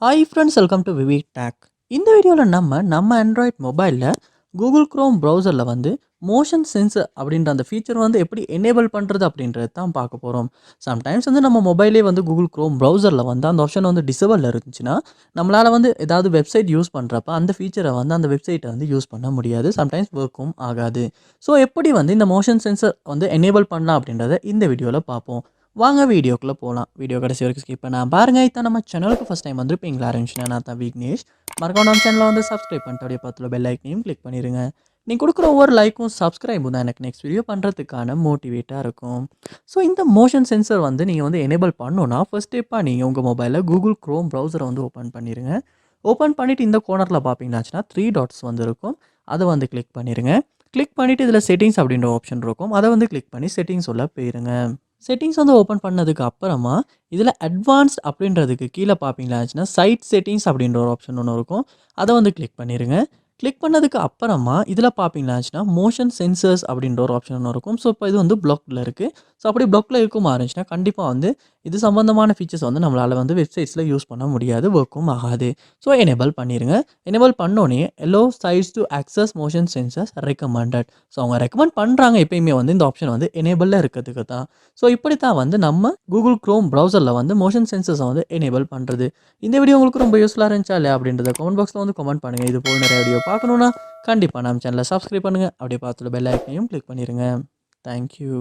Hi friends, welcome to VividTech. இந்த வீடியோவில் நம்ம ஆண்ட்ராய்ட் மொபைலில் கூகுள் க்ரோம் ப்ரௌசரில் மோஷன் சென்சர் அப்படின்ற அந்த ஃபீச்சர் எப்படி எனேபிள் பண்ணுறது அப்படின்றது தான் பார்க்க போகிறோம். சம்டைம்ஸ் நம்ம மொபைலே கூகுள் க்ரோம் ப்ரௌசரில் அந்த ஆப்ஷன் டிசபிள் இருந்துச்சுன்னா நம்மளால் ஏதாவது வெப்சைட் யூஸ் பண்ணுறப்ப அந்த ஃபீச்சரை அந்த வெப்சைட்டை யூஸ் பண்ண முடியாது. சம்டைம்ஸ் ஒர்க்கும் ஆகாது. ஸோ எப்படி இந்த மோஷன் சென்சர் எனேபிள் பண்ணலாம் அப்படின்றத இந்த வீடியோவில் பார்ப்போம். வாங்க வீடியோக்குள்ளே போகலாம். வீடியோ கடைசி வரைக்கும் ஸ்கிப் பண்ணால் பாருங்கள். இதான் நம்ம சேனலுக்கு ஃபஸ்ட் டைம் வந்திருப்பீங்களா இருந்துச்சுன்னா நான் தான் விக்னேஷ். மறக்காம நம்ம சேனலை சப்ஸ்கிரைப் பண்ணிட்டு அப்படியே பக்கத்தில் பெல் ஐக்கனையும் கிளிக் பண்ணிடுங்க. நீங்கள் கொடுக்குற ஒவ்வொரு லைக்கும் சப்ஸ்கிரைபும் தான் எனக்கு நெக்ஸ்ட் வீடியோ பண்ணுறதுக்கான மோட்டிவேட்டாக இருக்கும். ஸோ இந்த மோஷன் சென்சர் நீங்கள் எனேபிள் பண்ணணுன்னா ஃபர்ஸ்ட் ஸ்டெப்பாக நீங்கள் உங்கள் மொபைலில் கூகுள் க்ரோம் ப்ரௌசரை ஓப்பன் பண்ணிடுங்க. ஓப்பன் பண்ணிவிட்டு இந்த கோனரில் பார்த்தீங்கன்னாச்சுன்னா 3 டாட்ஸ் இருக்கும். அதை கிளிக் பண்ணிடுங்க. கிளிக் பண்ணிவிட்டு இதில் செட்டிங்ஸ் அப்படின்ற ஆப்ஷன் இருக்கும். அதை கிளிக் பண்ணி செட்டிங்ஸ் உள்ள போயிருங்க. செட்டிங்ஸ் ஓப்பன் பண்ணதுக்கு அப்புறமா இதில் அட்வான்ஸ்ட் அப்படின்றதுக்கு கீழே பார்ப்பீங்களாச்சுன்னா சைட் செட்டிங்ஸ் அப்படின்ற ஒரு ஆப்ஷன் ஒன்று இருக்கும். அதை கிளிக் பண்ணிடுங்க. கிளிக் பண்ணதுக்கு அப்புறமா இதில் பார்ப்பீங்களாச்சுன்னா மோஷன் சென்சர்ஸ் அப்படின்ற ஒரு ஆப்ஷன் ஒன்று இருக்கும். ஸோ இப்போ இது பிளாக்ல இருக்குது. ஸோ அப்படி பிளாக்ல இருக்குமா இருந்துச்சுன்னா கண்டிப்பாக இது சம்மந்தமான ஃபீச்சர்ஸ் நம்மளால் வெப்சைட்ஸில் யூஸ் பண்ண முடியாது, ஒர்க்கும் ஆகாது. ஸோ எனேபிள் பண்ணிடுங்க. எனேபிள் பண்ணோன்னே allow sites to access motion sensors recommended. So அவங்க ரெக்கமெண்ட் பண்ணுறாங்க எப்பயுமே இந்த ஆப்ஷன் எனேபிளில் இருக்கிறதுக்கு தான். ஸோ இப்படி தான் நம்ம கூகுள் க்ரோம் ப்ரௌசரில் மோஷன் சென்சர்ஸை எனேபிள் பண்ணுறது. இந்த வீடியோ உங்களுக்கு ரொம்ப யூஸ்ஃபுல்லாக இருந்துச்சா இல்லையா அப்படின்றத கமெண்ட் பாக்ஸில் கமெண்ட் பண்ணுங்கள். இது போல் நிறைய வீடியோ பார்க்கணுன்னா கண்டிப்பாக நம்ம சேனலை சப்ஸ்கிரைப் பண்ணுங்கள். அப்படியே பார்த்துட்டு பெல் ஐக்கனையும் கிளிக் பண்ணிடுங்க. தேங்க்யூ.